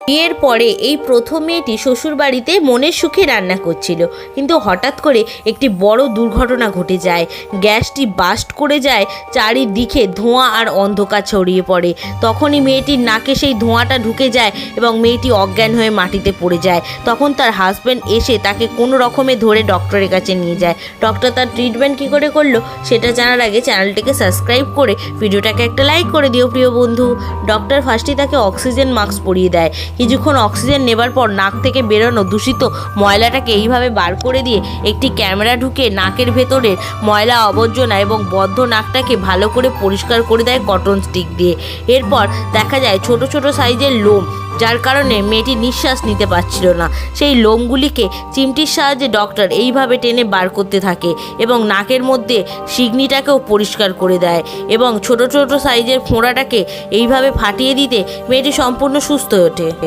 বিয়ের পরে এই প্রথম মেয়েটি শ্বশুরবাড়িতে মনের সুখে রান্না করছিল, কিন্তু হঠাৎ করে একটি বড় দুর্ঘটনা ঘটে যায়। গ্যাসটি বাস্ট করে যায়, চারিদিকে ধোঁয়া আর অন্ধকার ছড়িয়ে পড়ে। তখনই মেয়েটির নাকে সেই ধোঁয়াটা ঢুকে যায় এবং মেয়েটি অজ্ঞান হয়ে মাটিতে পড়ে যায়। তখন তার হাজব্যান্ড এসে তাকে কোনো রকমে ধরে ডক্টরের কাছে নিয়ে যায়। ডক্টর তার ট্রিটমেন্ট কী করে করলো সেটা জানার আগে চ্যানেলটিকে সাবস্ক্রাইব করে ভিডিওটাকে একটা লাইক করে দিও প্রিয় বন্ধু। ডক্টর ফার্স্টে তাকে অক্সিজেন মাস্ক পরিয়ে দেয়। কিছুক্ষণ অক্সিজেন নেবার পর নাক থেকে বেরোনো দূষিত ময়লাটাকে এইভাবে বার করে দিয়ে একটি ক্যামেরা ঢুকে নাকের ভেতরের ময়লা আবর্জনা এবং বদ্ধ নাকটাকে ভালো করে পরিষ্কার করে দেয় কটন স্টিক দিয়ে। এরপর দেখা যায় ছোট ছোট সাইজের লোম, যার কারণে মেয়েটি নিঃশ্বাস নিতে পারছিল না। সেই লোমগুলিকে চিমটির সাহায্যে ডক্টর এইভাবে টেনে বার করতে থাকে এবং নাকের মধ্যে সিগনিটাকেও পরিষ্কার করে দেয় এবং ছোট ছোট সাইজের ফোঁড়াটাকে এইভাবে ফাটিয়ে দিতে মেয়েটি সম্পূর্ণ সুস্থ হয়ে ওঠে।